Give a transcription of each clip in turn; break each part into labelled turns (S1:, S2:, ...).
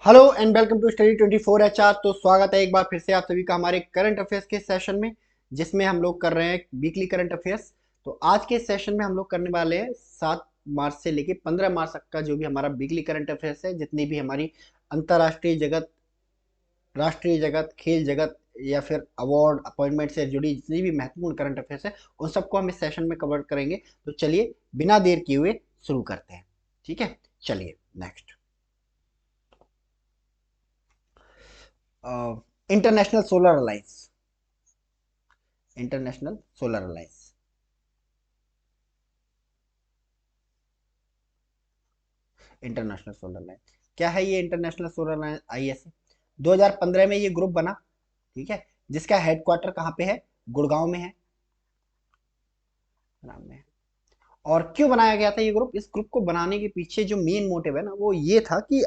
S1: Hello and welcome to study 24 HR. तो स्वागत है एक बार फिर से आप सभी का हमारे करंट अफेयर्स के सेशन में, जिसमें हम लोग कर रहे हैं वीकली करंट अफेयर्स। तो आज के सेशन में हम लोग करने वाले हैं 7 मार्च से लेके 15 मार्च तक का जो भी हमारा वीकली करंट अफेयर्स है, जितनी भी हमारी अंतर्राष्ट्रीय जगत, राष्ट्रीय जगत, खेल जगत या फिर अवार्ड अपॉइंटमेंट से जुड़ी जितनी भी महत्वपूर्ण करंट अफेयर्स है, उन सबको हम इस सेशन में कवर करेंगे। तो चलिए बिना देर किए हुए शुरू करते हैं। ठीक है, चलिए next. International solar alliance, international solar alliance, international solar alliance क्या है? ये इंटरनेशनल सोलर अलायंस आईएस 2015 में ये ग्रुप बना। ठीक है, जिसका हेडक्वार्टर कहाँ पे है? गुड़गांव में है, नाम में है। और क्यों बनाया गया था ये ग्रुप? इस ग्रुप को बनाने के पीछे जो मेन मोटिव है ना, वो ये था कि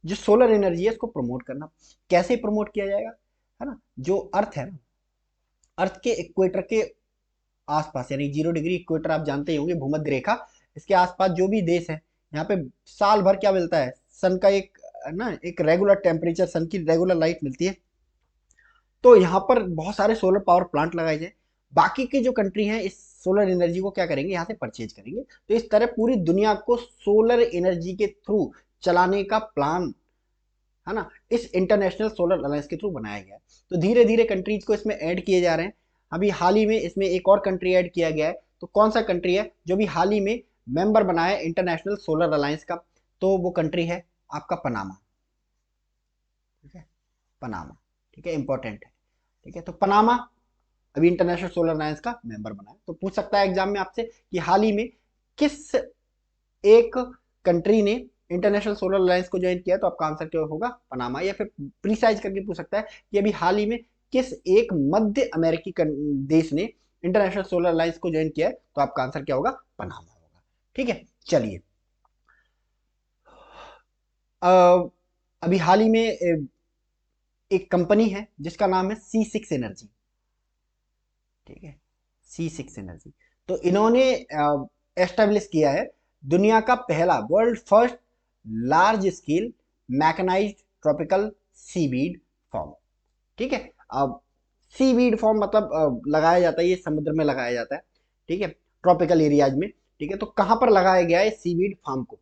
S1: जो सोलर एनर्जी है इसको प्रमोट करना। कैसे प्रमोट किया जाएगा, है ना? जो अर्थ है ना, अर्थ के इक्वेटर के आसपास, यानी 0 डिग्री इक्वेटर आप जानते ही होंगे, भूमध्य रेखा, इसके आसपास जो भी देश है, यहाँ पे साल भर क्या मिलता है? सन का एक ना, एक रेगुलर टेम्परेचर, सन की रेगुलर लाइट मिलती है। तो यहाँ पर बहुत सारे सोलर पावर प्लांट लगाए जाए। बाकी की जो कंट्री हैं इस सोलर एनर्जी को क्या करेंगे? यहाँ से परचेज करेंगे। तो इस तरह पूरी दुनिया को सोलर एनर्जी के थ्रू चलाने का प्लान, है ना, इस इंटरनेशनल सोलर अलायंस के थ्रू बनाया गया है। तो धीरे धीरे कंट्रीज को इसमें ऐड किए जा रहे हैं। अभी हाल ही में इसमें एक और कंट्री ऐड किया गया है। तो कौन सा कंट्री है जो भी हाल ही में मेंबर बना है इंटरनेशनल सोलर अलायंस का? तो वो कंट्री है आपका पनामा। ठीक है, पनामा। ठीक है, इंपॉर्टेंट है। ठीक है, तो पनामा अभी इंटरनेशनल सोलर अलायंस का मेंबर बना है। तो पूछ सकता है एग्जाम में आपसे कि हाल ही में किस एक कंट्री ने इंटरनेशनल सोलर अलायंस को ज्वाइन किया? तो आपका आंसर क्या होगा? पनामा। या फिर प्रिसाइज करके पूछ सकता है कि अभी हाल ही में किस एक मध्य अमेरिकी देश ने इंटरनेशनल सोलर अलायंस को ज्वाइन किया है? तो आपका आंसर क्या होगा? पनामा होगा। ठीक है, चलिए। अभी हाल ही में एक कंपनी है जिसका नाम है C6 एनर्जी। ठीक है, C6 एनर्जी। तो इन्होंने एस्टेब्लिश किया है दुनिया का पहला, world first large scale mechanized tropical seaweed farm. ठीक है, अब सीवीड फार्म मतलब लगाया जाता है, ये समुद्र में लगाया जाता है। ठीक है, ट्रॉपिकल एरियाज में। ठीक है, तो कहाँ पर लगाया गया है सीवीड फार्म को?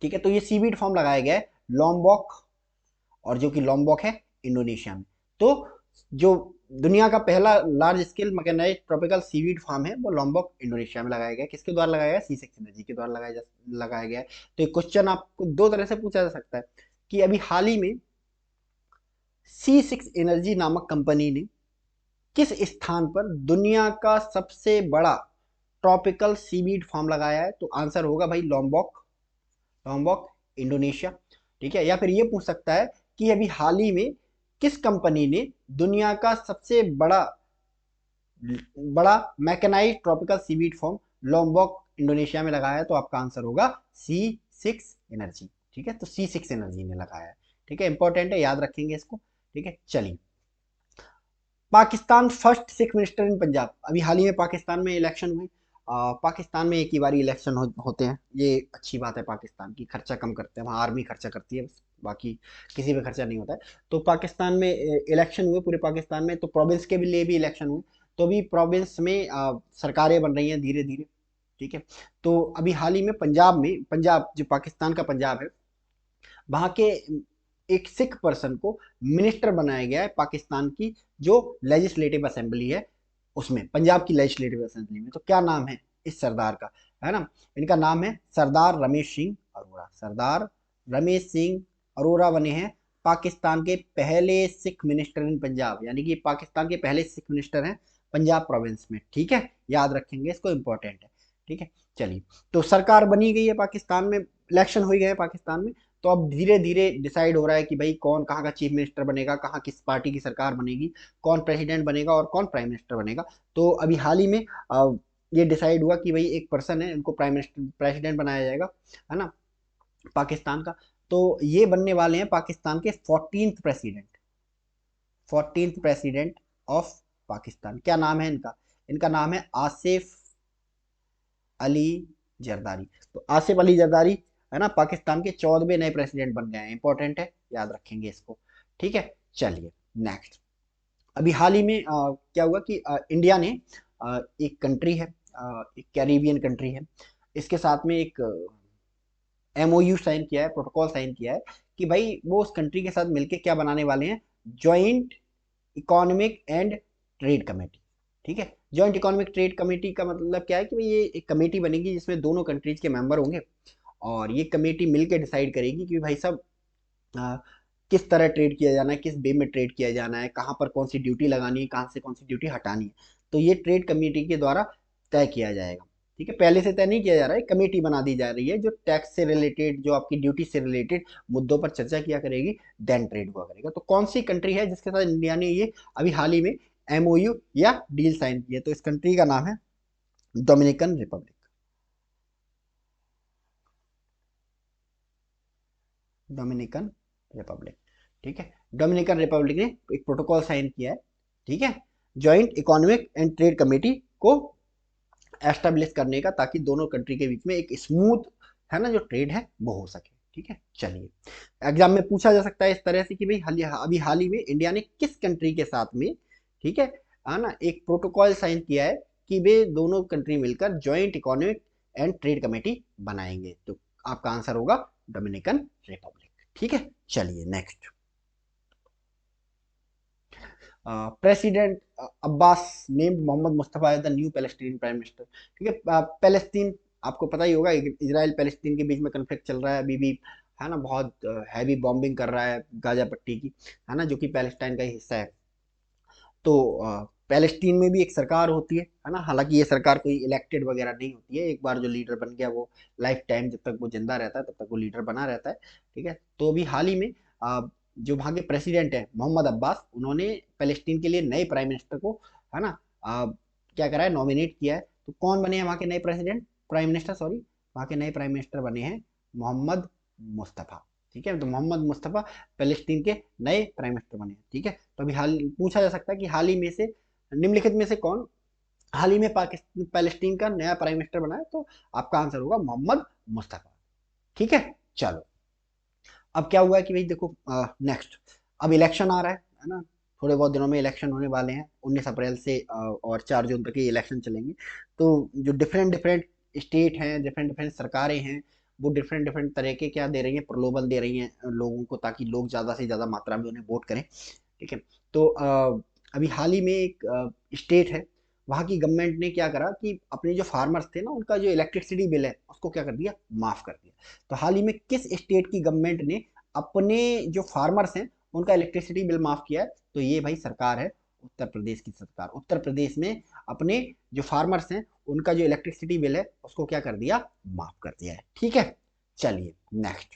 S1: ठीक है, तो ये सीवीड फार्म लगाया गया है लॉम्बॉक, और जो कि लॉम्बॉक है इंडोनेशिया में। तो जो दुनिया का पहला large scale mechanize tropical seaweed farm है वो लॉम्बॉक इंडोनेशिया में लगाया गया। किसके द्वारा लगाया गया? C6 एनर्जी के द्वारा लगाया गया है। तो एक क्वेश्चन आपको दो तरह से पूछा जा सकता है कि अभी हाल ही में C6 एनर्जी नामक कंपनी ने किस स्थान पर दुनिया का सबसे बड़ा ट्रॉपिकल सीवीड फार्म लगाया है? तो आंसर होगा भाई लॉम्बॉक, लॉम्बॉक इंडोनेशिया। ठीक है, या फिर ये पूछ सकता है कि अभी हाल ही में किस कंपनी ने दुनिया का सबसे बड़ा बड़ा mechanize tropical seaweed farm Lombok Indonesia में लगाया है? तो आपका आंसर होगा C6 एनर्जी। ठीक है, तो C6 एनर्जी ने लगाया है। ठीक है, इंपॉर्टेंट है, याद रखेंगे इसको। ठीक है, चलिए। Pakistan first Sikh minister in Punjab. अभी हाल ही में पाकिस्तान में इलेक्शन हुए। पाकिस्तान में एक ही बारी इलेक्शन होते हैं, ये अच्छी बात है। पाकिस्तान की खर्चा कम करते हैं, वहाँ आर्मी खर्चा करती है बस, बाकी किसी पे खर्चा नहीं होता है। तो पाकिस्तान में इलेक्शन हुए, पूरे पाकिस्तान में। तो प्रोविंस के भी लिए भी इलेक्शन हुए। तो अभी प्रोविंस में सरकारें बन रही हैं धीरे धीरे। ठीक है, तो अभी हाल ही में पंजाब में, पंजाब जो पाकिस्तान का पंजाब है, वहाँ के एक सिख पर्सन को मिनिस्टर बनाया गया है पाकिस्तान की जो लेजिस्लेटिव असेंबली है, उसमें, पंजाब की लेजिस्लेटिव असेंबली में। तो क्या नाम है इस सरदार का, है ना? इनका नाम है सरदार रमेश सिंह अरोड़ा। सरदार रमेश सिंह अरोड़ा बने हैं पाकिस्तान के पहले सिख मिनिस्टर इन पंजाब, यानी कि पाकिस्तान के पहले सिख मिनिस्टर हैं पंजाब प्रोविंस में। ठीक है, याद रखेंगे इसको, इंपॉर्टेंट है। ठीक है, चलिए। तो सरकार बनी गई है पाकिस्तान में, इलेक्शन हो गए हैं पाकिस्तान में। तो अब धीरे धीरे डिसाइड हो रहा है कि भाई कौन कहाँ का चीफ मिनिस्टर बनेगा, कहाँ किस पार्टी की सरकार बनेगी, कौन प्रेसिडेंट बनेगा और कौन प्राइम मिनिस्टर बनेगा। तो अभी हाल ही में ये डिसाइड हुआ कि भाई एक पर्सन है, इनको प्राइम मिनिस्टर, प्रेसिडेंट बनाया जाएगा, है ना, पाकिस्तान का। तो ये बनने वाले हैं पाकिस्तान के 14th president, 14th president of Pakistan. क्या नाम है इनका? इनका नाम है आसिफ अली जरदारी। तो आसिफ अली जरदारी है ना, पाकिस्तान के 14वें नए प्रेसिडेंट बन गए हैं। इंपॉर्टेंट है, याद रखेंगे इसको। ठीक है, चलिए नेक्स्ट। अभी हाल ही में क्या हुआ कि इंडिया ने एक कंट्री है, एक कैरिबियन कंट्री है, इसके साथ में एक एमओयू साइन किया है, प्रोटोकॉल साइन किया है कि भाई वो उस कंट्री के साथ मिलके क्या बनाने वाले हैं, joint economic and trade committee. ठीक है, जॉइंट इकोनॉमिक ट्रेड कमेटी का मतलब क्या है कि भाई ये एक कमेटी बनेगी जिसमें दोनों कंट्रीज के मेंबर होंगे, और ये कमेटी मिलकर डिसाइड करेगी कि भाई सब आ, किस तरह ट्रेड किया जाना है, किस वे में ट्रेड किया जाना है, कहाँ पर कौन सी ड्यूटी लगानी है, कहाँ से कौन सी ड्यूटी हटानी है। तो ये ट्रेड कमेटी के द्वारा तय किया जाएगा। ठीक है, पहले से तय नहीं किया जा रहा है, कमेटी बना दी जा रही है जो टैक्स से रिलेटेड, जो आपकी ड्यूटी से रिलेटेड मुद्दों पर चर्चा किया करेगी, देन ट्रेड हुआ करेगा। तो कौन सी कंट्री है जिसके साथ इंडिया ने ये अभी हाल ही में एमओयू या डील साइन किया? तो इस कंट्री का नाम है डोमिनिकन रिपब्लिक। Dominican Republic. ठीक है, डोमिनिकन रिपब्लिक ने एक प्रोटोकॉल साइन किया है। ठीक है, joint economic and trade committee को एस्टेब्लिश करने का, ताकि दोनों कंट्री के बीच में एक स्मूथ, है ना, जो ट्रेड है वो हो सके। ठीक है, चलिए एग्जाम में पूछा जा सकता है इस तरह से कि भाई अभी हाल ही में इंडिया ने किस कंट्री के साथ में, ठीक है ना, एक प्रोटोकॉल साइन किया है कि वे दोनों कंट्री मिलकर joint economic and trade committee बनाएंगे। तो आपका आंसर होगा डोमिनिकन रिपब्लिक। ठीक है, चलिए next. President Abbas named Mohammad Mustafa as the new Palestine prime minister. ठीक है, पैलेस्तीन आपको पता ही होगा, इजराइल पैलेस्तीन के बीच में कन्फ्लिक्ट चल रहा है अभी भी, है ना, बहुत हैवी बॉम्बिंग कर रहा है गाजा पट्टी की, है ना, जो कि पैलेस्टाइन का ही हिस्सा है। तो पैलेस्टीन में भी एक सरकार होती है ना, हालांकि ये सरकार कोई इलेक्टेड वगैरह नहीं होती है, एक बार जो लीडर बन गया वो लाइफ टाइम, जब तक वो जिंदा रहता है तब तक वो लीडर बना रहता है। ठीक है, तो अभी हाल ही में जो वहाँ के प्रेसिडेंट है मोहम्मद अब्बास, उन्होंने पैलेस्टीन के लिए नए प्राइम मिनिस्टर को, है ना, क्या करा है, नॉमिनेट किया है। तो कौन बने हैं वहाँ के नए प्रेसिडेंट, प्राइम मिनिस्टर, सॉरी, वहाँ के नए प्राइम मिनिस्टर बने हैं मोहम्मद मुस्तफ़ा। ठीक है, तो मोहम्मद मुस्तफ़ा पैलेस्टीन के नए प्राइम मिनिस्टर बने हैं। ठीक है, तो अभी हाल पूछा जा सकता है कि हाल ही में से निम्नलिखित में से कौन हाल ही में पाकिस्तान पैलेस्टीन का नया प्राइम मिनिस्टर बना है? तो आपका आंसर होगा मोहम्मद मुस्तफा। ठीक है, चलो अब क्या हुआ है कि भाई देखो, नेक्स्ट, अब इलेक्शन आ रहा है ना, थोड़े बहुत दिनों में इलेक्शन होने वाले हैं, 19 अप्रैल से और 4 जून तक ये इलेक्शन चलेंगे। तो जो डिफरेंट डिफरेंट स्टेट हैं, डिफरेंट डिफरेंट सरकारें हैं, वो डिफरेंट डिफरेंट तरह के क्या दे रही हैं, प्रलोभन दे रही हैं लोगों को, ताकि लोग ज़्यादा से ज़्यादा मात्रा में उन्हें वोट करें। ठीक है, तो अभी हाल ही में एक स्टेट है, वहाँ की गवर्नमेंट ने क्या करा कि अपने जो फार्मर्स थे ना, उनका जो इलेक्ट्रिसिटी बिल है उसको क्या कर दिया, माफ़ कर दिया। तो हाल ही में किस स्टेट की गवर्नमेंट ने अपने जो फार्मर्स हैं उनका इलेक्ट्रिसिटी बिल माफ़ किया है? तो ये भाई सरकार है उत्तर प्रदेश की सरकार। उत्तर प्रदेश में अपने जो फार्मर्स हैं उनका जो इलेक्ट्रिसिटी बिल है उसको क्या कर दिया, माफ़ कर दिया है। ठीक है, चलिए नेक्स्ट।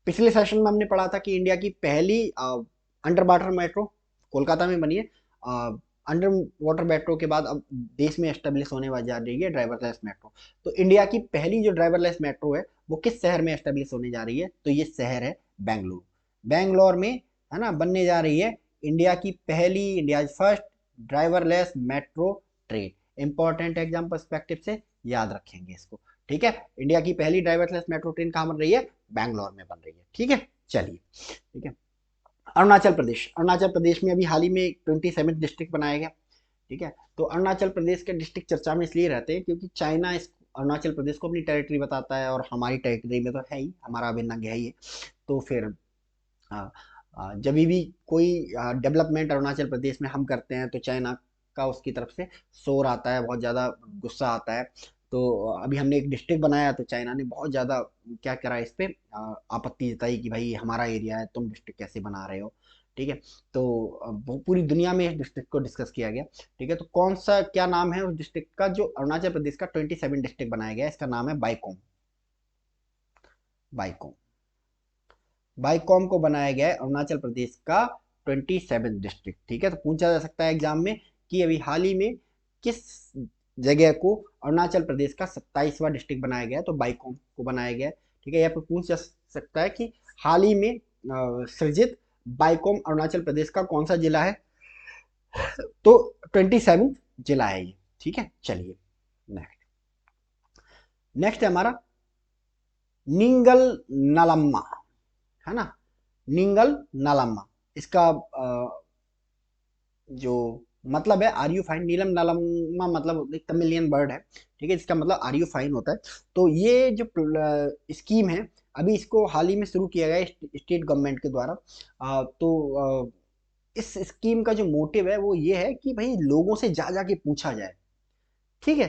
S1: पिछले सेशन में हमने पढ़ा था कि इंडिया की पहली अंडर वाटर मेट्रो कोलकाता में बनी है। अंडर वाटर मेट्रो के बाद अब देश में एस्टेब्लिश होने जा रही है ड्राइवरलेस मेट्रो। तो इंडिया की पहली जो ड्राइवरलेस मेट्रो है वो किस शहर में एस्टेब्लिश होने जा रही है? तो ये शहर है बेंगलुरु। बेंगलोर में, है ना, बनने जा रही है इंडिया की पहली, India first driverless metro train. Important exam perspective से याद रखेंगे इसको। ठीक है, इंडिया की पहली ड्राइवरलेस मेट्रो ट्रेन कहाँ बन रही है? बैंगलोर में बन रही है। ठीक है, चलिए। ठीक है, अरुणाचल प्रदेश, अरुणाचल प्रदेश में अभी हाल ही में 27 डिस्ट्रिक्ट बनाया गया। ठीक है, तो अरुणाचल प्रदेश के डिस्ट्रिक्ट चर्चा में इसलिए रहते हैं क्योंकि चाइना इस अरुणाचल प्रदेश को अपनी टेरिटरी बताता है, और हमारी टेरिटरी में तो है ही, हमारा अभिन्न अंग है ही। तो फिर जब भी कोई डेवलपमेंट अरुणाचल प्रदेश में हम करते हैं तो चाइना का उसकी तरफ से शोर आता है, बहुत ज़्यादा गुस्सा आता है। तो अभी हमने एक डिस्ट्रिक्ट बनाया तो चाइना ने बहुत ज़्यादा क्या करा, इस पे आपत्ति जताई कि भाई हमारा एरिया है, तुम डिस्ट्रिक्ट कैसे बना रहे हो। ठीक है, तो वो पूरी दुनिया में इस डिस्ट्रिक्ट को डिस्कस किया गया। ठीक है, तो कौन सा, क्या नाम है उस डिस्ट्रिक्ट का जो अरुणाचल प्रदेश का 27 डिस्ट्रिक्ट बनाया गया? इसका नाम है बाइकोम। बाइकोम, बाइकॉम को बनाया गया है अरुणाचल प्रदेश का 27 डिस्ट्रिक्ट। ठीक है, तो पूछा जा सकता है एग्जाम में कि अभी हाल ही में किस जगह को अरुणाचल प्रदेश का 27वां डिस्ट्रिक्ट बनाया गया है? तो बाइकॉम को बनाया गया है। ठीक है, यहाँ पर पूछ जा सकता है कि हाल ही में सृजित बाइकॉम अरुणाचल प्रदेश का कौन सा जिला है? तो 27 जिला है ये। ठीक है, चलिए नेक्स्ट। नेक्स्ट है हमारा निंगल नालम्मा, है ना, निंगल नालम्मा। इसका जो मतलब है आर यू फाइन, नीलम नालम्मा मतलब एक तमिलियन वर्ड है, ठीक है, इसका मतलब आर यू फाइन होता है। तो ये जो स्कीम है, अभी इसको हाल ही में शुरू किया गया है स्टेट गवर्नमेंट के द्वारा। इस स्कीम का जो मोटिव है वो ये है कि भाई लोगों से जा जा के पूछा जाए, ठीक है,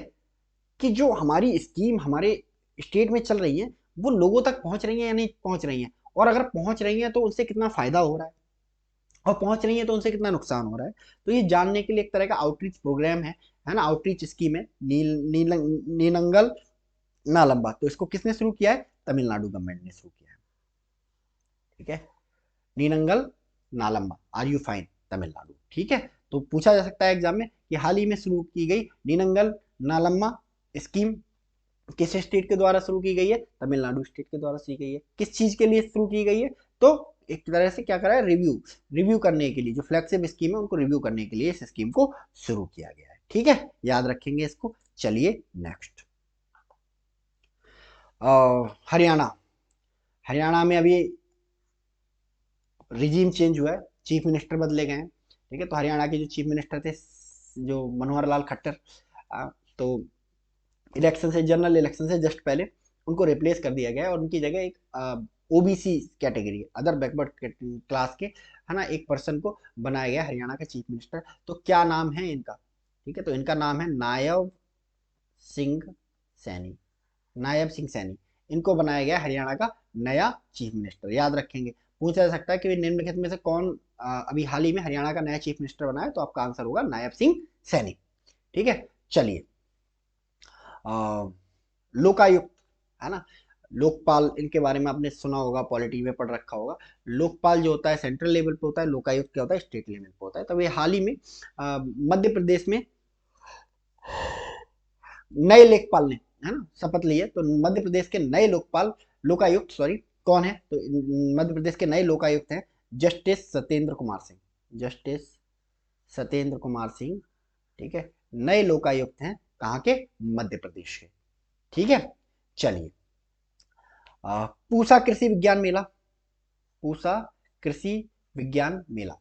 S1: कि जो हमारी स्कीम हमारे स्टेट में चल रही है वो लोगों तक पहुंच रही है या नहीं पहुंच रही है, और अगर पहुंच रही है तो उनसे कितना फायदा हो रहा है, और पहुंच रही है तो उनसे कितना नुकसान हो रहा है। तो ये जानने के लिए एक तरह का आउटरीच प्रोग्राम है ना, आउटरीच स्कीम है नीलंगल नालंबा। तो इसको किसने शुरू किया है? तमिलनाडु गवर्नमेंट ने शुरू किया है, ठीक है, नीलंगल नालंबा, आर यू फाइन, तमिलनाडु, ठीक है। तो पूछा जा सकता है एग्जाम में कि हाल ही में शुरू की गई नीलंगल नालम्मा स्कीम किस स्टेट के द्वारा शुरू की गई है? तमिलनाडु स्टेट के द्वारा शुरू की गई है। किस चीज के लिए शुरू की गई है? तो एक तरह से क्या करा है, रिव्यू रिव्यू करने के लिए, जो फ्लैगशिप स्कीम है उनको रिव्यू करने के लिए इस स्कीम को शुरू किया गया है, ठीक है, याद रखेंगे इसको। चलिए नेक्स्ट, हरियाणा। हरियाणा में अभी रिजीम चेंज हुआ है, चीफ मिनिस्टर बदले गए हैं, ठीक है। तो हरियाणा के जो चीफ मिनिस्टर थे, जो मनोहर लाल खट्टर, तो इलेक्शन से, जनरल इलेक्शन से जस्ट पहले उनको रिप्लेस कर दिया गया है, और उनकी जगह एक OBC category, other backward class के, है ना, एक पर्सन को बनाया गया हरियाणा का चीफ मिनिस्टर। तो क्या नाम है इनका? ठीक है, तो इनका नाम है नायब सिंह सैनी, नायब सिंह सैनी, इनको बनाया गया हरियाणा का नया चीफ मिनिस्टर, याद रखेंगे। पूछा जा सकता है कि निम्नलिखित में से कौन अभी हाल ही में हरियाणा का नया चीफ मिनिस्टर बना है? तो आपका आंसर होगा नायब सिंह सैनी, ठीक है। चलिए, लोकायुक्त, है ना, लोकपाल, इनके बारे में आपने सुना होगा, पॉलिटी में पढ़ रखा होगा। लोकपाल जो होता है सेंट्रल लेवल पे होता है, लोकायुक्त क्या होता है? स्टेट लेवल पे होता है। तो ये हाल ही में मध्य प्रदेश में नए लेखपाल ने, है ना, शपथ ली है। तो मध्य प्रदेश के नए लोकपाल, लोकायुक्त सॉरी, कौन है? तो मध्य प्रदेश के नए लोकायुक्त हैं जस्टिस सत्येंद्र कुमार सिंह, जस्टिस सत्येंद्र कुमार सिंह, ठीक है, नए लोकायुक्त हैं कहाँ के? मध्य प्रदेश के, ठीक है। चलिए, पूसा कृषि विज्ञान मेला, पूसा कृषि विज्ञान मेला,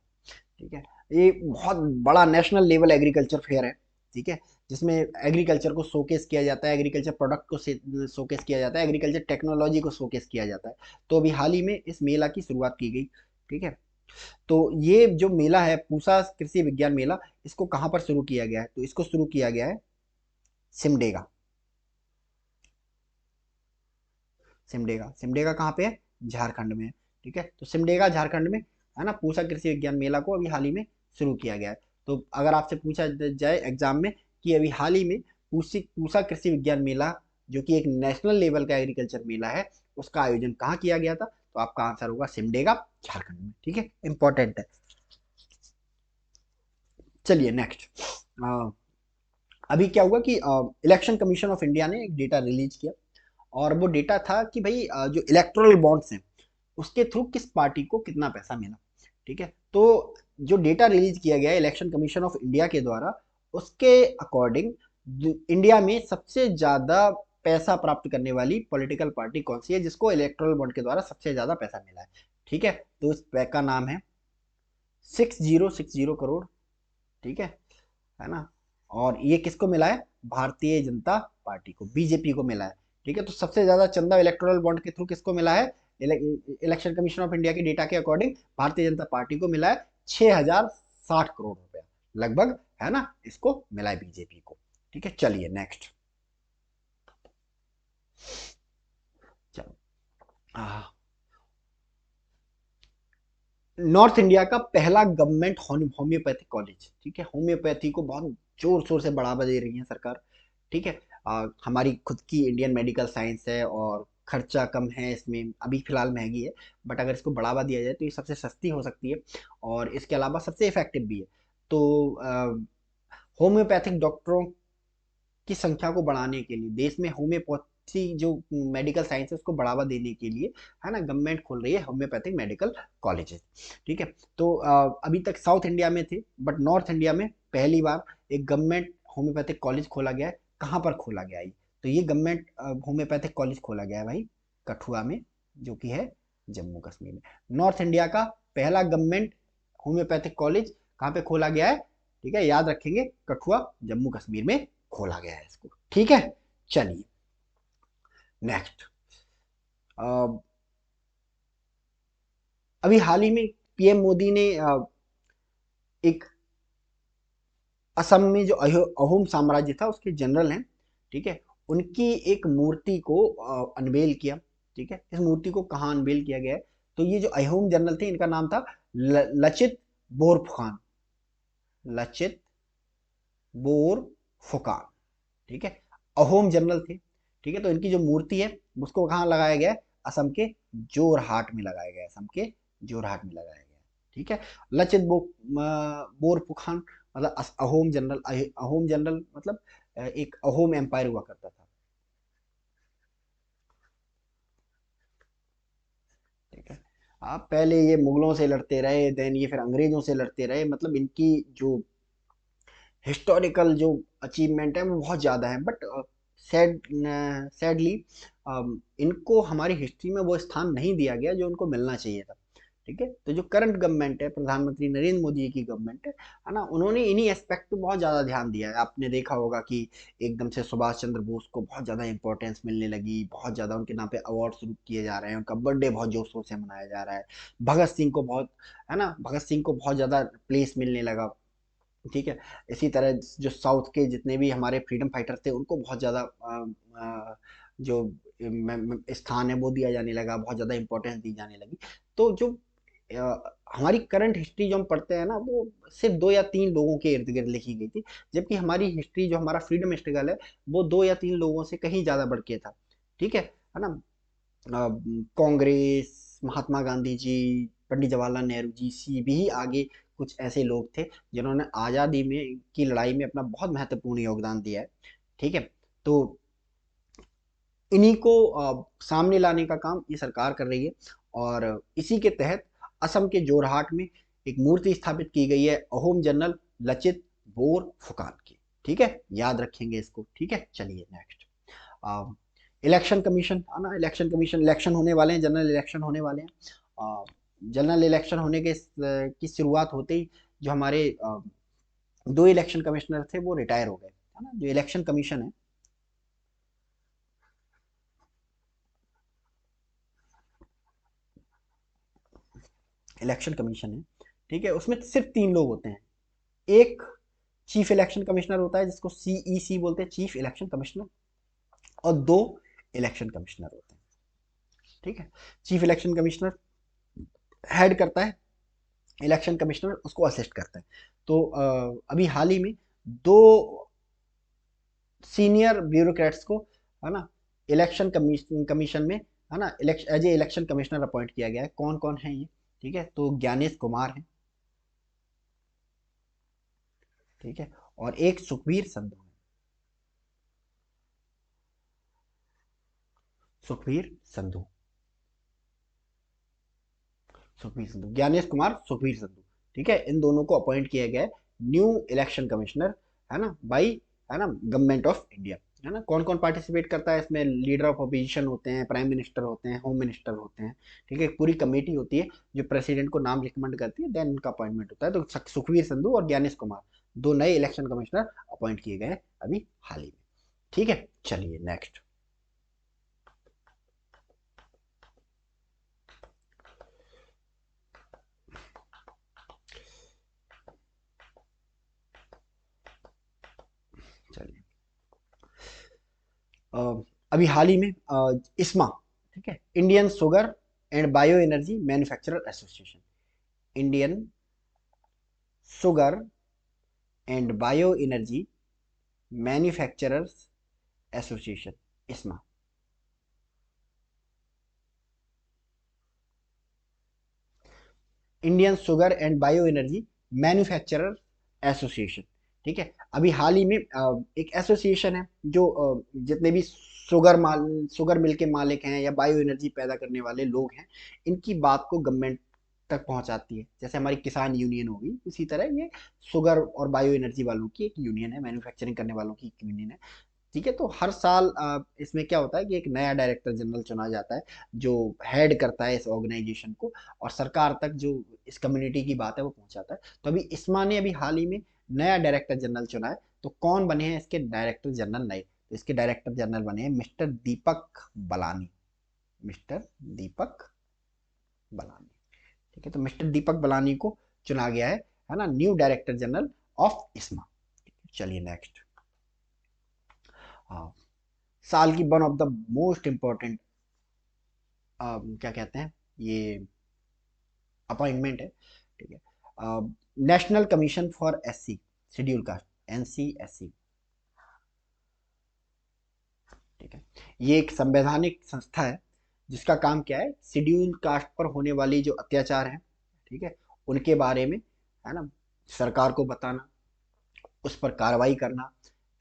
S1: ठीक है, ये बहुत बड़ा नेशनल लेवल एग्रीकल्चर फेयर है, ठीक है, जिसमें एग्रीकल्चर को शोकेस किया जाता है, एग्रीकल्चर प्रोडक्ट को शोकेस किया जाता है, एग्रीकल्चर टेक्नोलॉजी को शोकेस किया जाता है। तो अभी हाल ही में इस मेला की शुरुआत की गई, ठीक है। तो ये जो मेला है पूसा कृषि विज्ञान मेला, इसको कहाँ पर शुरू किया गया है? तो इसको शुरू किया गया है सिमडेगा, सिमडेगा, सिमडेगा कहाँ पे है? झारखंड में है, ठीक है। तो सिमडेगा झारखंड में, है ना, पूसा कृषि विज्ञान मेला को अभी हाल ही में शुरू किया गया है। तो अगर आपसे पूछा जाए एग्जाम में कि अभी हाल ही में पूसा कृषि विज्ञान मेला, जो कि एक नेशनल लेवल का एग्रीकल्चर मेला है, उसका आयोजन कहाँ किया गया था? तो आपका आंसर होगा सिमडेगा झारखंड में, ठीक है, इंपॉर्टेंट है। चलिए नेक्स्ट, अभी क्या हुआ कि इलेक्शन कमीशन ऑफ इंडिया ने एक डेटा रिलीज किया, और वो डेटा था कि भाई जो इलेक्टोरल बॉन्ड्स हैं उसके थ्रू किस पार्टी को कितना पैसा मिला, ठीक है। तो जो डेटा रिलीज किया गया इलेक्शन कमीशन ऑफ इंडिया के द्वारा, उसके अकॉर्डिंग इंडिया में सबसे ज्यादा पैसा प्राप्त करने वाली पॉलिटिकल पार्टी कौन सी है, जिसको इलेक्टोरल बॉन्ड के द्वारा सबसे ज्यादा पैसा मिला है, ठीक है। तो उस पैक का नाम है 6060 करोड़, ठीक है ना। और ये किसको मिला है? भारतीय जनता पार्टी को, बीजेपी को मिला है, ठीक है। तो सबसे ज्यादा चंदा इलेक्टोरल बॉन्ड के थ्रू किसको मिला है? इलेक्शन कमीशन ऑफ इंडिया के डेटा के अकॉर्डिंग भारतीय जनता पार्टी को मिला है 6060 करोड़ रुपया लगभग, है ना, इसको मिला है बीजेपी को, ठीक है। चलिए नेक्स्ट, चलो, नॉर्थ इंडिया का पहला गवर्नमेंट होम्योपैथिक कॉलेज, ठीक है, होम्योपैथी को बहुत जोर शोर से बढ़ावा दे रही है सरकार, ठीक है। हमारी खुद की इंडियन मेडिकल साइंस है, और खर्चा कम है इसमें, अभी फिलहाल महंगी है, बट अगर इसको बढ़ावा दिया जाए तो ये सबसे सस्ती हो सकती है, और इसके अलावा सबसे इफेक्टिव भी है। तो होम्योपैथिक डॉक्टरों की संख्या को बढ़ाने के लिए देश में होम्योपैथी जो मेडिकल साइंस है उसको बढ़ावा देने के लिए, है ना, गवर्नमेंट खोल रही है होम्योपैथिक मेडिकल कॉलेजेस, ठीक है। तो अभी तक साउथ इंडिया में थे, बट नॉर्थ इंडिया में पहली बार एक गवर्नमेंट होम्योपैथिक कॉलेज खोला गया है। कहाँ पर खोला गया है? तो ये गवर्नमेंट होम्योपैथिक कॉलेज खोला गया है भाई कठुआ में, जो कि है जम्मू कश्मीर में। नॉर्थ इंडिया का पहला गवर्नमेंट होम्योपैथिक कॉलेज कहाँ पे खोला गया है, ठीक है, याद रखेंगे, कठुआ जम्मू कश्मीर में खोला गया है इसको, ठीक है। चलिए नेक्स्ट, अभी हाल ही में पीएम मोदी ने एक असम में जो अहोम साम्राज्य था उसके जनरल हैं, ठीक है, उनकी एक मूर्ति को अनवेल किया, ठीक है। इस मूर्ति को कहाँ अनवेल किया गया है, तो ये जो अहोम जनरल थे इनका नाम था लचित बोरफुकान, लचित बोरफुकान, ठीक है, अहोम जनरल थे, ठीक है। तो इनकी जो मूर्ति है उसको कहाँ लगाया गया है, असम के जोरहाट में लगाया गया है, असम के जोरहाट में लगाया गया है, ठीक है। लचित बोरफुकान मतलब अहोम जनरल, अहोम जनरल मतलब एक अहोम एम्पायर हुआ करता था, ठीक है। आप पहले ये मुगलों से लड़ते रहे, देन ये फिर अंग्रेजों से लड़ते रहे, मतलब इनकी जो हिस्टोरिकल जो अचीवमेंट है वो बहुत ज़्यादा है, बट सैडली इनको हमारी हिस्ट्री में वो स्थान नहीं दिया गया जो उनको मिलना चाहिए था, ठीक है। तो जो करंट गवर्नमेंट है, प्रधानमंत्री नरेंद्र मोदी जी की गवर्नमेंट है ना, उन्होंने इन्हीं एस्पेक्ट पे बहुत ज़्यादा ध्यान दिया है। आपने देखा होगा कि एकदम से सुभाष चंद्र बोस को बहुत ज़्यादा इंपॉर्टेंस मिलने लगी, बहुत ज़्यादा उनके नाम पे अवार्ड शुरू किए जा रहे हैं, उनका बर्थडे बहुत जोशों से मनाया जा रहा है। भगत सिंह को बहुत, है ना, भगत सिंह को बहुत ज़्यादा प्लेस मिलने लगा, ठीक है। इसी तरह जो साउथ के जितने भी हमारे फ्रीडम फाइटर थे उनको बहुत ज़्यादा जो स्थान है वो दिया जाने लगा, बहुत ज़्यादा इंपॉर्टेंस दी जाने लगी। तो जो हमारी करंट हिस्ट्री जो हम पढ़ते हैं ना वो सिर्फ 2 या 3 लोगों के इर्द गिर्द लिखी गई थी, जबकि हमारी हिस्ट्री जो हमारा फ्रीडम स्ट्रगल है वो 2 या 3 लोगों से कहीं ज़्यादा बढ़ के था, ठीक है ना। कांग्रेस, महात्मा गांधी जी, पंडित जवाहरलाल नेहरू जी, सी भी आगे कुछ ऐसे लोग थे जिन्होंने आज़ादी में की लड़ाई में अपना बहुत महत्वपूर्ण योगदान दिया है, ठीक है। तो इन्हीं को सामने लाने का काम ये सरकार कर रही है, और इसी के तहत असम के जोरहाट में एक मूर्ति स्थापित की गई है अहोम जनरल लचित बोरफुकान की, ठीक है, याद रखेंगे इसको, ठीक है। चलिए नेक्स्ट, इलेक्शन कमीशन, है ना, इलेक्शन कमीशन, इलेक्शन होने वाले हैं, जनरल इलेक्शन होने वाले हैं। जनरल इलेक्शन होने के की शुरुआत होते ही जो हमारे 2 इलेक्शन कमिश्नर थे वो रिटायर हो गए, है ना। जो इलेक्शन कमीशन है, इलेक्शन कमीशन है, ठीक है, उसमें सिर्फ 3 लोग होते हैं। एक चीफ इलेक्शन कमिश्नर होता है जिसको सीईसी बोलते हैं, चीफ इलेक्शन कमिश्नर, और 2 इलेक्शन कमिश्नर होते हैं, ठीक है। चीफ इलेक्शन कमिश्नर हेड करता है, इलेक्शन कमिश्नर उसको असिस्ट करता है। तो अभी हाल ही में 2 सीनियर ब्यूरोक्रेट्स को, है ना, इलेक्शन कमीशन में, है ना, as a election commissioner appoint किया गया है। कौन कौन है ये, ठीक है, तो ज्ञानेश कुमार है, ठीक है, और एक सुखबीर संधू है, सुखबीर संधू, सुखबीर संधू, ज्ञानेश कुमार, सुखबीर संधू, ठीक है, इन दोनों को अपॉइंट किया गया है न्यू इलेक्शन कमिश्नर, है ना, बाई, है ना, गवर्नमेंट ऑफ इंडिया, है ना। कौन कौन पार्टिसिपेट करता है इसमें, लीडर ऑफ अपोजिशन होते हैं, प्राइम मिनिस्टर होते हैं, होम मिनिस्टर होते हैं, ठीक है। एक पूरी कमेटी होती है जो प्रेसिडेंट को नाम रिकमेंड करती है, देन उनका अपॉइंटमेंट होता है। तो सुखबीर संधू और ज्ञानेश कुमार 2 नए इलेक्शन कमिश्नर अपॉइंट किए गए हैं अभी हाल ही में, ठीक है। चलिए नेक्स्ट, चलिए, अभी हाल ही में इस्मा, ठीक है, Indian sugar and bio energy manufacturer association, Indian sugar and bio energy manufacturers association, ISMA, Indian sugar and bio energy manufacturer association, ठीक है। अभी हाल ही में एक एसोसिएशन है जो जितने भी शुगर मिल के मालिक हैं या बायो एनर्जी पैदा करने वाले लोग हैं, इनकी बात को गवर्नमेंट तक पहुंचाती है। जैसे हमारी किसान यूनियन होगी, इसी तरह ये शुगर और बायो एनर्जी वालों की एक यूनियन है, मैन्युफैक्चरिंग करने वालों की एक यूनियन है। ठीक है, तो हर साल इसमें क्या होता है कि एक नया डायरेक्टर जनरल चुना जाता है जो हेड करता है इस ऑर्गेनाइजेशन को, और सरकार तक जो इस कम्युनिटी की बात है वो पहुंचाता है। तो अभी इस्मा ने अभी हाल ही में नया डायरेक्टर जनरल चुना है। तो कौन बने हैं इसके डायरेक्टर जनरल? नए, तो इसके डायरेक्टर जनरल बने हैं मिस्टर दीपक बलानी। मिस्टर दीपक बलानी। ठीक है, तो मिस्टर दीपक बलानी को चुना गया है ना, न्यू डायरेक्टर जनरल ऑफ इस्मा। चलिए नेक्स्ट। हाँ, साल की one of the most important क्या कहते हैं ये अपॉइंटमेंट है। ठीक है, national commission for SC schedule caste, NCSC. ठीक है, ये एक संवैधानिक संस्था है जिसका काम क्या है, शेड्यूल कास्ट पर होने वाली जो अत्याचार है, ठीक है, उनके बारे में, है ना, सरकार को बताना, उस पर कार्रवाई करना,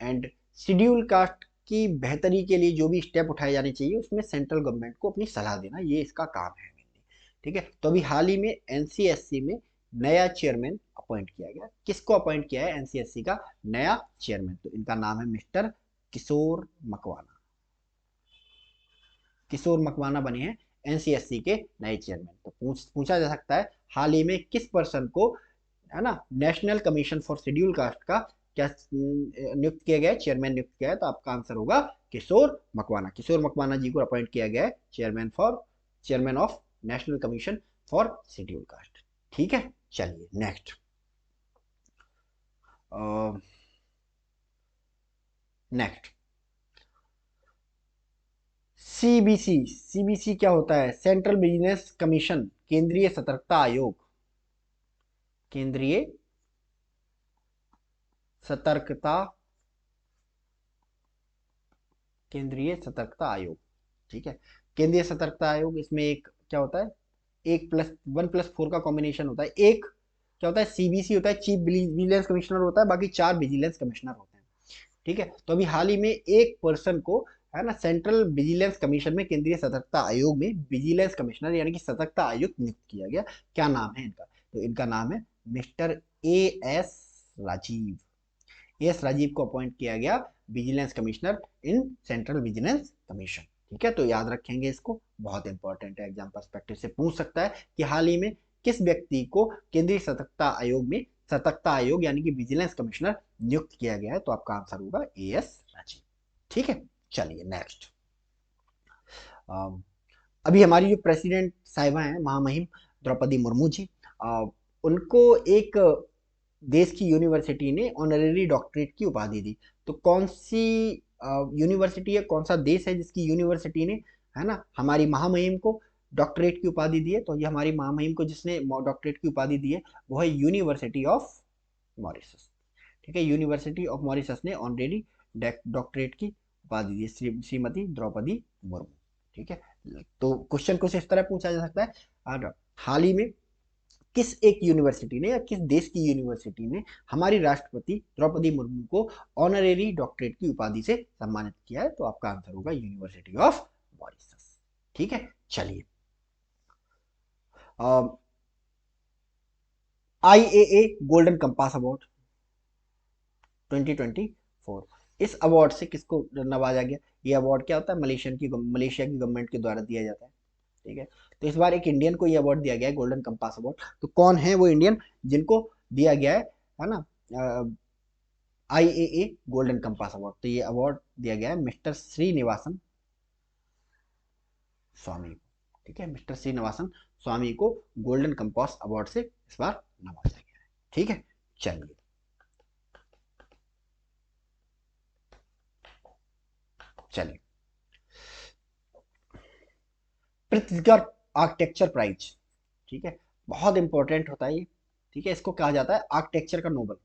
S1: एंड शेड्यूल कास्ट की बेहतरी के लिए जो भी स्टेप उठाए जाने चाहिए उसमें सेंट्रल गवर्नमेंट को अपनी सलाह देना, ये इसका काम है mainly। ठीक है, तो अभी हाल ही में एनसीएससी में नया चेयरमैन अपॉइंट किया गया। किसको अपॉइंट किया है एनसीएससी का नया चेयरमैन? तो इनका नाम है मिस्टर किशोर मकवाना। किशोर मकवाना बने हैं एनसीएससी के नए चेयरमैन। तो पूछा जा सकता है हाल ही में किस पर्सन को, है ना, national commission for schedule caste का क्या नियुक्त किया गया है, चेयरमैन नियुक्त किया है? तो आपका आंसर होगा किशोर मकवाना। किशोर मकवाना जी को अपॉइंट किया गया है chairman of national commission for schedule caste. ठीक है, चलिए नेक्स्ट। Next, CBC. सीबीसी क्या होता है? सेंट्रल बिजनेस कमीशन, केंद्रीय सतर्कता आयोग। केंद्रीय सतर्कता, केंद्रीय सतर्कता आयोग। ठीक है, केंद्रीय सतर्कता आयोग, इसमें एक क्या होता है, एक प्लस वन प्लस फोर का कॉम्बिनेशन होता है। एक क्या होता है, सीबीसी होता है, चीफ विजिलेंस कमिश्नर होता है, बाकी चार विजिलेंस कमिश्नर होते हैं। ठीक है, तो अभी हाल ही में एक पर्सन को, है ना, सेंट्रल विजिलेंस कमीशन में, केंद्रीय सतर्कता आयोग में विजिलेंस कमिश्नर यानी कि सतर्कता आयुक्त नियुक्त किया गया। क्या नाम है इनका? तो इनका नाम है mister A S Rajeev. S Rajeev को अपॉइंट किया गया vigilance commissioner in central vigilance commission. ठीक है, तो याद रखेंगे इसको, बहुत इंपॉर्टेंट है, एग्जाम पर्सपेक्टिव से पूछ सकता है कि हाल ही में किस व्यक्ति को केंद्रीय सतर्कता आयोग में सतर्कता आयोग यानी कि विजिलेंस कमिश्नर नियुक्त किया गया है? तो आपका आंसर होगा ए एस राजीव। ठीक है, चलिए नेक्स्ट। अभी हमारी जो प्रेसिडेंट साहिबा हैं महामहिम द्रौपदी मुर्मू जी, उनको एक देश की यूनिवर्सिटी ने ऑनरेरी डॉक्टरेट की उपाधि दी। तो कौन सी यूनिवर्सिटी है, कौन सा देश है जिसकी यूनिवर्सिटी ने, है ना, हमारी महामहिम को डॉक्टरेट की उपाधि दी है? तो ये हमारी महामहिम को जिसने डॉक्टरेट की उपाधि दी है वो है यूनिवर्सिटी ऑफ मॉरिशस। ठीक है, यूनिवर्सिटी ऑफ मॉरिशस ने ऑनरेरी डॉक्टरेट की उपाधि दी है श्रीमती द्रौपदी मुर्मू। ठीक है, तो क्वेश्चन कुछ इस तरह पूछा जा सकता है, और हाल ही में किस एक यूनिवर्सिटी ने या किस देश की यूनिवर्सिटी ने हमारी राष्ट्रपति द्रौपदी मुर्मू को ऑनरेरी डॉक्टरेट की उपाधि से सम्मानित किया है? तो आपका आंसर होगा यूनिवर्सिटी ऑफ मॉरिशस। ठीक है, चलिए। आईएए गोल्डन कंपास अवार्ड 2024, इस अवार्ड से किसको नवाजा गया? ये अवार्ड क्या होता है, मलेशिया की गवर्नमेंट के द्वारा दिया जाता है। ठीक है, तो इस बार एक इंडियन को ये अवार्ड दिया गया है, गोल्डन कंपास अवार्ड। तो कौन है वो इंडियन जिनको दिया गया है ना, आईएए गोल्डन कंपास अवार्ड? तो ये अवार्ड दिया गया है मिस्टर श्रीनिवासन स्वामी को। ठीक है, मिस्टर श्रीनिवासन स्वामी को गोल्डन कंपास अवार्ड से इस बार नवाजा गया है। ठीक है, चलिए। चलिए, पृथ्वीकर आर्किटेक्चर प्राइज। ठीक है, बहुत इंपॉर्टेंट होता है ये। ठीक है, इसको कहा जाता है आर्किटेक्चर का नोबल।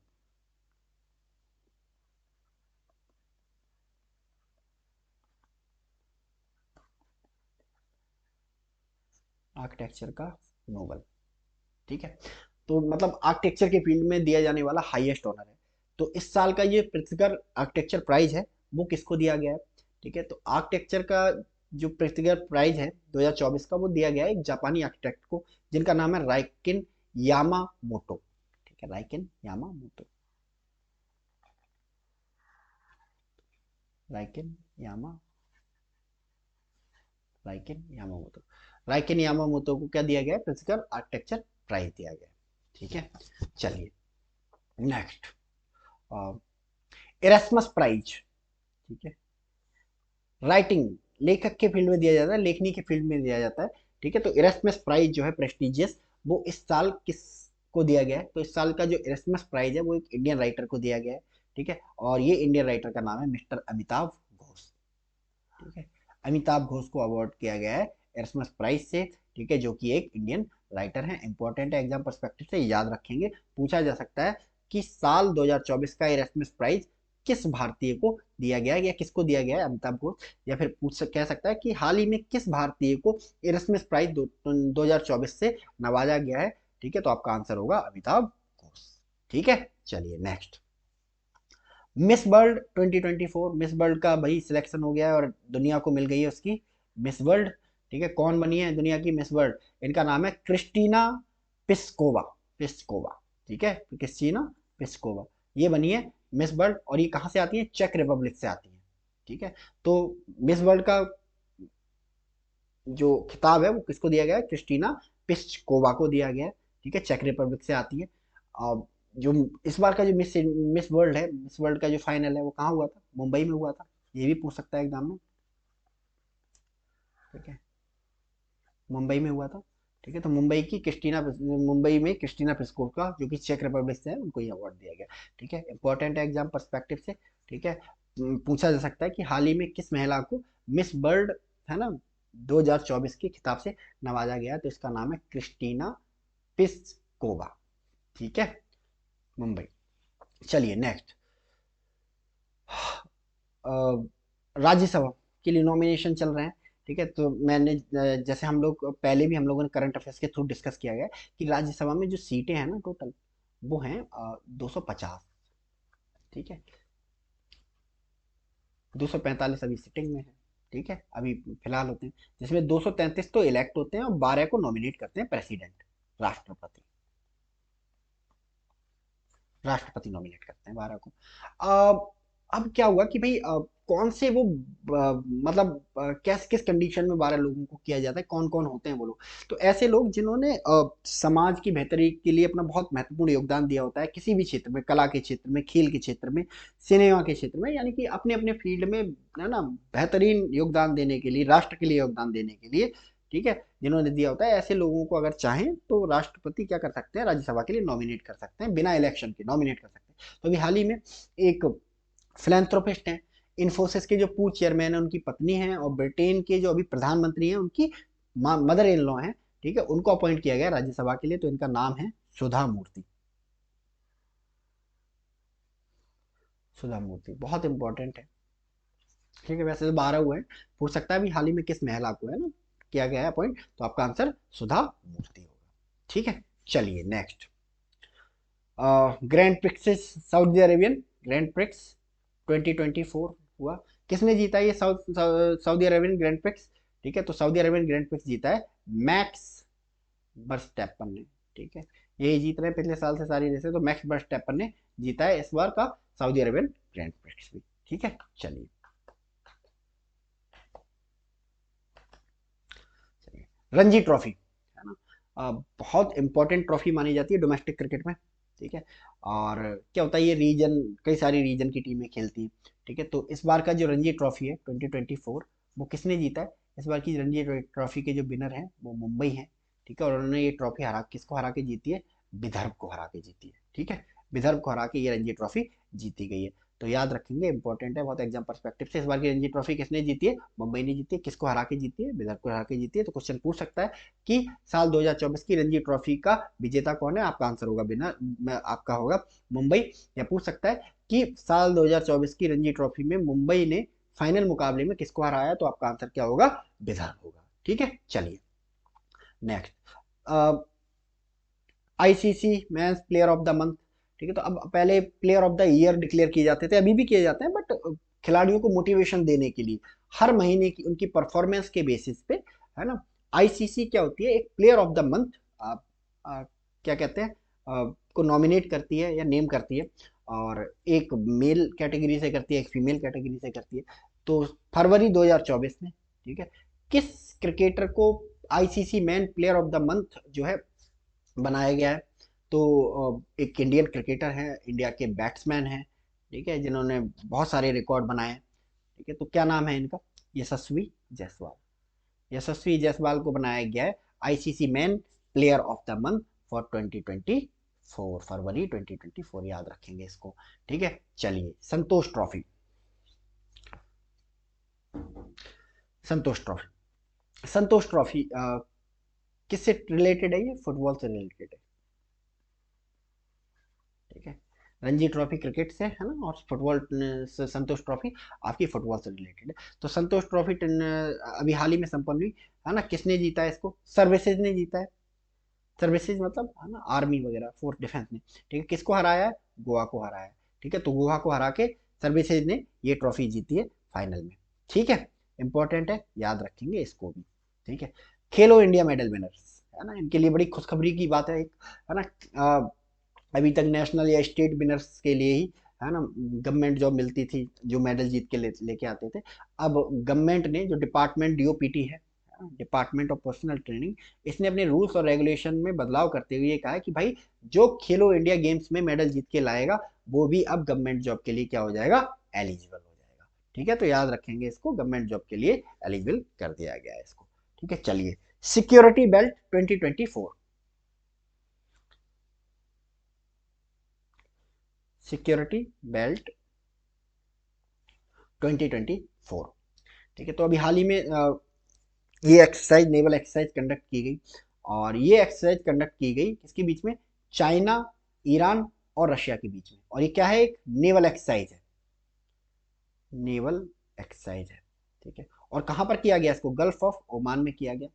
S1: आर्किटेक्चर का नोबल। ठीक है, तो मतलब आर्किटेक्चर के फील्ड में दिया जाने वाला हाईएस्ट ऑनर है। तो इस साल का ये पृथ्वीकर आर्किटेक्चर प्राइज है वो किसको दिया गया है? ठीक है, तो आर्किटेक्चर का जो पृथ्वीकर प्राइज है 2024 का वो दिया गया है एक जापानी आर्किटेक्ट को जिनका नाम है राइकिन यामामोटो। ठीक है, राइकिन यामामोटो। राइकेन यामा राइकेन यामामोतो। राइकेन यामामोतो को क्या दिया गया है? फिजिकल आर्किटेक्चर प्राइज दिया गया है। ठीक है, चलिए नेक्स्ट, इरेस्मस प्राइज। ठीक है, राइटिंग, लेखक के फील्ड में दिया जाता है, लेखनी के फील्ड में दिया जाता है। ठीक है, तो इरेस्मस प्राइज जो है प्रेस्टिजियस, वो इस साल किस को दिया गया है? तो इस साल का जो इरेस्मस प्राइज है वो एक इंडियन राइटर को दिया गया है। ठीक है, और ये इंडियन राइटर का नाम है मिस्टर अमिताभ घोष। ठीक है, अमिताभ घोष को अवार्ड किया गया है एरस्मस प्राइज से। ठीक है, जो कि एक इंडियन राइटर है। इंपॉर्टेंट है, एग्जाम पर्सपेक्टिव से याद रखेंगे, पूछा जा सकता है कि साल 2024 का एरस्मस प्राइज किस भारतीय को दिया गया है, या किसको दिया गया है, अमिताभ घोष। या फिर कह सकता है कि हाल ही में किस भारतीय को एरस्मस प्राइज 2024 से नवाजा गया है। ठीक है, तो आपका आंसर होगा अमिताभ घोष। ठीक है, चलिए next, miss world 2024। Miss world का भाई सिलेक्शन हो गया है और दुनिया को मिल गई है उसकी मिस वर्ल्ड। ठीक है, कौन बनी है दुनिया की मिस वर्ल्ड? इनका नाम है क्रिस्टीना पिस्कोवा। पिस्कोवा, ठीक है, क्रिस्टीना पिस्कोवा, ये बनी है मिस वर्ल्ड। और ये कहाँ से आती है? चेक रिपब्लिक से आती है। ठीक है, तो मिस वर्ल्ड का जो खिताब है वो किसको दिया गया है? क्रिस्टीना पिस्कोवा को दिया गया है। ठीक है, चेक रिपब्लिक से आती है। अब जो इस बार का जो मिस वर्ल्ड है, मिस वर्ल्ड का जो फाइनल है वो कहाँ हुआ था? मुंबई में हुआ था। ये भी पूछ सकता है एग्जाम में। ठीक है, मुंबई में हुआ था। ठीक है, तो मुंबई में क्रिस्टीना पिस्कोव का, जो कि चेक रिपब्लिक से है, उनको ये अवार्ड दिया गया। ठीक है, इंपॉर्टेंट है एग्जाम पर्सपेक्टिव से। ठीक है, पूछा जा सकता है कि हाल ही में किस महिला को मिस वर्ल्ड, है ना, 2024 के खिताब से नवाजा गया? तो इसका नाम है क्रिस्टीना पिस्कोवा। ठीक है, मुंबई। चलिए नेक्स्ट, राज्यसभा के लिए नॉमिनेशन चल रहे हैं। ठीक है, तो मैंने जैसे हम लोग पहले भी हम लोगों ने करंट अफेयर्स के थ्रू डिस्कस किया गया है कि राज्यसभा में जो सीटें हैं ना टोटल, वो हैं 250। ठीक है, 245 अभी सिटिंग में है। ठीक है, अभी फिलहाल होते हैं, जिसमें 233 तो इलेक्ट होते हैं और 12 को नॉमिनेट करते हैं प्रेसिडेंट, राष्ट्रपति। राष्ट्रपति नॉमिनेट करते हैं 12 को। अब क्या हुआ कि भाई कौन से वो मतलब कैस किस कंडीशन में 12 लोगों को किया जाता है, कौन कौन होते हैं वो लोग? तो ऐसे लोग जिन्होंने समाज की बेहतरी के लिए अपना बहुत महत्वपूर्ण योगदान दिया होता है, किसी भी क्षेत्र में, कला के क्षेत्र में, खेल के क्षेत्र में, सिनेमा के क्षेत्र में, यानी कि अपने अपने फील्ड में, है ना, बेहतरीन योगदान देने के लिए, राष्ट्र के लिए योगदान देने के लिए। ठीक है, जिन्होंने दिया होता है, ऐसे लोगों को अगर चाहें तो राष्ट्रपति क्या कर सकते हैं? राज्यसभा के लिए नॉमिनेट कर सकते हैं, बिना इलेक्शन के नॉमिनेट कर सकते हैं। तो अभी हाल ही में एक फिलेंथ्रोपिस्ट हैं, इन्फोसिस के जो पूर्व चेयरमैन है उनकी पत्नी है, और ब्रिटेन के जो अभी प्रधानमंत्री हैं उनकी मदर इन लॉ हैं। ठीक है, उनको अपॉइंट किया गया राज्यसभा के लिए। तो इनका नाम है सुधा मूर्ति। सुधा मूर्ति बहुत इंपॉर्टेंट है। ठीक है, वैसे तो 12 हुए हैं, पूछ सकता है भी हाल ही में किस महिला को, है ना, किया गया है अपॉइंट। तो आपका आंसर सुधा मूर्ति होगा। ठीक है, चलिए next, grand prix Saudi Arabian grand prix 2024 हुआ। किसने जीता ये सऊदी अरेबियन ग्रैंड प्रिक्स? ठीक है, तो सऊदी अरेबियन ग्रैंड प्रिक्स जीता है मैक्स वर्स्टैपन ने। ठीक है, यही जीत रहे हैं पिछले साल से सारी रेसें, तो मैक्स वर्स्टैपन ने जीता है इस बार का सऊदी अरेबियन ग्रैंड प्रिक्स भी। ठीक है, चलिए रणजी ट्रॉफी, है ना, बहुत इंपॉर्टेंट ट्रॉफी मानी जाती है डोमेस्टिक क्रिकेट में। ठीक है, और क्या होता है, ये रीजन, कई सारी रीजन की टीमें खेलती हैं। ठीक है, तो इस बार का जो रणजी ट्रॉफी है 2024, वो किसने जीता है? इस बार की रणजी ट्रॉफी के जो विनर हैं वो मुंबई हैं। ठीक है, और उन्होंने ये ट्रॉफी किसको हरा के जीती है? विदर्भ को हरा के जीती है। ठीक है, विदर्भ को हरा के ये रणजी ट्रॉफी जीती गई है। तो याद रखेंगे, इंपॉर्टेंट है बहुत एग्जाम पर्सपेक्टिव से। इस बार की रणजी ट्रॉफी किसने जीती है? मुंबई ने जीती है। किसको हरा के जीती है? विदर्भ को हरा के जीती है। तो क्वेश्चन पूछ सकता है कि साल 2024 की रणजी ट्रॉफी का विजेता कौन है? आपका आंसर होगा आपका होगा मुंबई। या पूछ सकता है कि साल 2024 की रणजी ट्रॉफी में मुंबई ने फाइनल मुकाबले में किसको हराया? तो आपका आंसर क्या होगा? विदर्भ होगा। ठीक है, चलिए next, ICC men's player of the month. ठीक है, तो अब पहले player of the year declare किए जाते थे, अभी भी किए जाते हैं, बट खिलाड़ियों को मोटिवेशन देने के लिए हर महीने की उनकी परफॉर्मेंस के बेसिस पे, है ना, आईसीसी क्या होती है, एक प्लेयर ऑफ द मंथ क्या कहते हैं को नॉमिनेट करती है या नेम करती है। और एक मेल कैटेगरी से करती है, एक फीमेल कैटेगरी से करती है। तो फरवरी 2024 में, ठीक है, किस क्रिकेटर को ICC man player of the month जो है बनाया गया है? तो एक इंडियन क्रिकेटर है, इंडिया के बैट्समैन हैं, ठीक है, जिन्होंने बहुत सारे रिकॉर्ड बनाए हैं, ठीक है। तो क्या नाम है इनका? यशस्वी जायसवाल। यशस्वी जायसवाल को बनाया गया है ICC man player of the month for 2024, फरवरी 2024, याद रखेंगे इसको, ठीक है। चलिए, संतोष ट्रॉफी। संतोष ट्रॉफी, संतोष ट्रॉफी किससे रिलेटेड है? ये फुटबॉल से रिलेटेड है, ठीक है। रणजी ट्रॉफी क्रिकेट से है ना, और फुटबॉल से संतोष ट्रॉफी आपकी फुटबॉल से रिलेटेड है। तो संतोष ट्रॉफी अभी हाल ही में संपन्न हुई है ना, किसने जीता है इसको? सर्विसेज ने जीता है। सर्विसेज मतलब है ना, आर्मी वगैरह, फोर्स डिफेंस ने, ठीक है। किसको हराया है? गोवा को हराया है, ठीक है। तो गोवा को हरा के सर्विसेज ने ये ट्रॉफी जीती है फाइनल में, ठीक है। इंपॉर्टेंट है, याद रखेंगे इसको भी, ठीक है। खेलो इंडिया मेडल विनर्स है ना, इनके लिए बड़ी खुशखबरी की बात है एक, है ना। अभी तक नेशनल या स्टेट विनर्स के लिए ही है ना गवर्नमेंट जॉब मिलती थी, जो मेडल जीत के लेके आते थे। अब गवर्नमेंट ने, जो डिपार्टमेंट डीओपीटी है, डिपार्टमेंट ऑफ पर्सनल ट्रेनिंग, इसने अपने रूल्स और रेगुलेशन में बदलाव करते हुए ये कहा है कि भाई जो खेलो इंडिया गेम्स में मेडल जीत के लाएगा वो भी अब गवर्नमेंट जॉब के लिए क्या हो जाएगा? एलिजिबल हो जाएगा, ठीक है। तो याद रखेंगे इसको, गवर्नमेंट जॉब के लिए एलिजिबल कर दिया गया है इसको, ठीक है। चलिए, सिक्योरिटी बेल्ट 2024, सिक्योरिटी बेल्ट 2024, ठीक है। तो अभी हाल ही में ये एक्सरसाइज, नेवल एक्सरसाइज कंडक्ट की गई, और ये एक्सरसाइज कंडक्ट की गई किसके बीच में? चाइना, ईरान और रशिया के बीच में। और ये क्या है? एक नेवल एक्सरसाइज है, नेवल एक्सरसाइज है, ठीक है। और कहां पर किया गया इसको? गल्फ ऑफ ओमान में किया गया,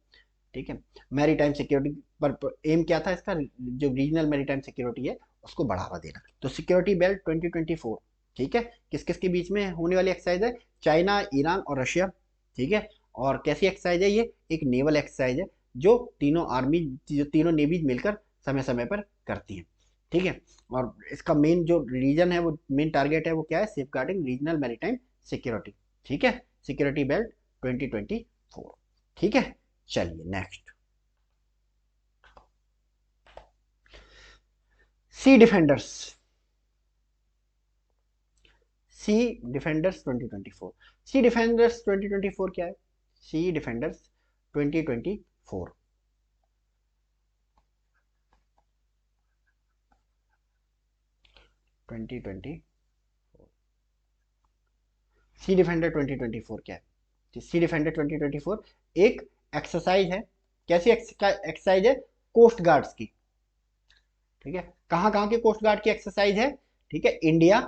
S1: ठीक है। मैरीटाइम सिक्योरिटी पर एम क्या था इसका? जो रीजनल मैरीटाइम सिक्योरिटी है उसको बढ़ावा देना। तो सिक्योरिटी बेल्ट 2024, ठीक है, किस किस के बीच में होने वाली एक्सरसाइज है? चाइना, ईरान और रशिया, ठीक है। और कैसी एक्सरसाइज है ये? एक नेवल एक्सरसाइज है, जो तीनों आर्मी, जो तीनों नेवीज मिलकर समय समय पर करती हैं, ठीक है। और इसका मेन जो रीजन है, वो मेन टारगेट है, वो क्या है? Safeguarding regional maritime security, ठीक है। सिक्योरिटी बेल्ट 2024, ठीक है। चलिए next, sea defenders, sea defenders 2024, sea defenders 2024 क्या है? Sea defenders 2024, twenty twenty sea defender 2024 क्या है? सी डिफेंडर 2024 एक एक्सरसाइज है। कैसी एक्सरसाइज है? कोस्ट गार्ड्स की, ठीक है। कहां कहां के कोस्ट गार्ड की एक्सरसाइज है? ठीक है, इंडिया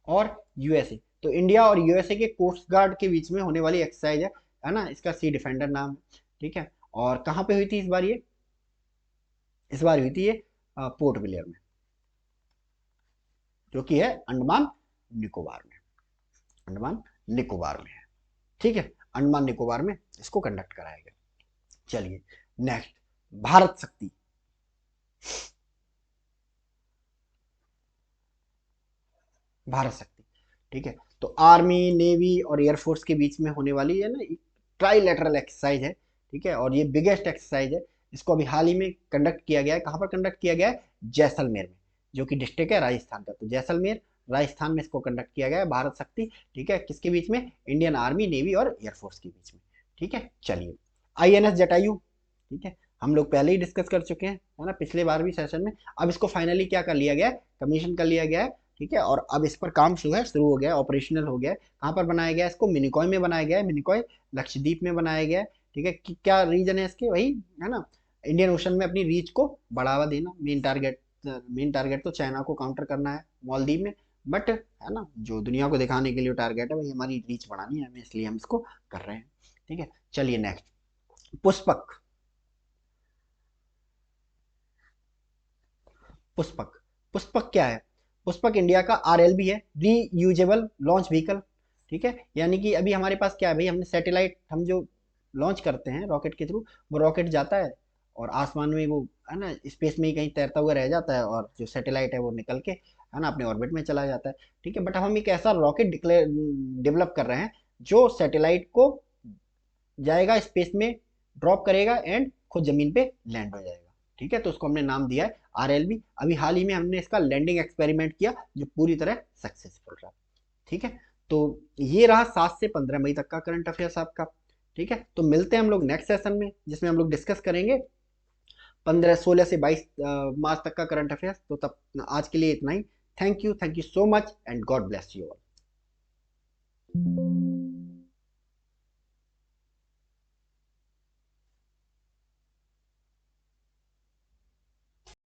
S1: और यूएसए। तो इंडिया और यूएसए के कोस्ट गार्ड के बीच में होने वाली एक्सरसाइज है ना, इसका सी डिफेंडर नाम है, ठीक है। और कहां पे हुई थी इस बार ये? इस बार हुई थी ये पोर्ट ब्लेयर में, जो कि है अंडमान निकोबार में, अंडमान निकोबार में है, ठीक है। अंडमान निकोबार में इसको कंडक्ट कराया गया। चलिए नेक्स्ट, भारत शक्ति, भारत शक्ति, ठीक है। तो आर्मी, नेवी और एयरफोर्स के बीच में होने वाली है ना ट्राईलेटरल एक्सरसाइज है, ठीक है। और ये बिगेस्ट एक्सरसाइज है। इसको अभी हाल ही में कंडक्ट किया गया है। कहां पर कंडक्ट किया गया है? जैसलमेर में, जो कि डिस्ट्रिक्ट है राजस्थान का। तो जैसलमेर राजस्थान में इसको कंडक्ट किया गया है, भारत शक्ति, ठीक है। किसके बीच में? इंडियन आर्मी, नेवी और एयरफोर्स के बीच में, ठीक है। चलिए, आईएनएस जटायु, ठीक है, हम लोग पहले ही डिस्कस कर चुके हैं, है ना, पिछले बार भी सेशन में। अब इसको फाइनली क्या कर लिया गया है? कमीशन कर लिया गया है, ठीक है। और अब इस पर काम शुरू हो गया है, ऑपरेशनल हो गया है। कहाँ पर बनाया गया है इसको? मिनिकॉय में बनाया गया है, मिनिकॉय लक्षद्वीप में बनाया गया है, ठीक है। क्या रीजन है इसके? वही है ना, इंडियन ओशन में अपनी रीच को बढ़ावा देना। मेन टारगेट तो चाइना को काउंटर करना है मालदीव में, बट है ना, जो दुनिया को दिखाने के लिए टारगेट है वही हमारी रीच बढ़ानी है हमें, इसलिए हम इसको कर रहे हैं, ठीक है। चलिए नेक्स्ट, पुष्पक, पुष्पक, पुष्पक क्या है? पुष्पक इंडिया का आरएलबी है, रीयूजेबल लॉन्च व्हीकल, ठीक है। यानी कि अभी हमारे पास क्या है भाई, हमने सैटेलाइट, हम जो लॉन्च करते हैं रॉकेट के थ्रू, वो रॉकेट जाता है और आसमान में वो है ना स्पेस में ही कहीं तैरता हुआ रह जाता है, और जो सैटेलाइट है वो निकल के है ना अपने ऑर्बिट में चला जाता है। ठीक है, बट अब हम एक ऐसा रॉकेट डेवलप कर रहे हैं जो सैटेलाइट को जाएगा स्पेस में, ड्रॉप करेगा एंड खुद जमीन पे लैंड हो जाएगा। ठीक है, तो उसको हमने नाम दिया है RLV। अभी हाल ही में हमने इसका लैंडिंग एक्सपेरिमेंट किया जो पूरी तरह सक्सेसफुल रहा। ठीक है, तो ये रहा 7 से 15 मई तक का करंट अफेयर्स आपका। ठीक है, तो मिलते हैं हम लोग नेक्स्ट सेशन में जिसमें हम लोग डिस्कस करेंगे 16 से 22 मार्च तक का करंट अफेयर्स। तो तब आज के लिए इतना ही। Thank you so much and God bless you all.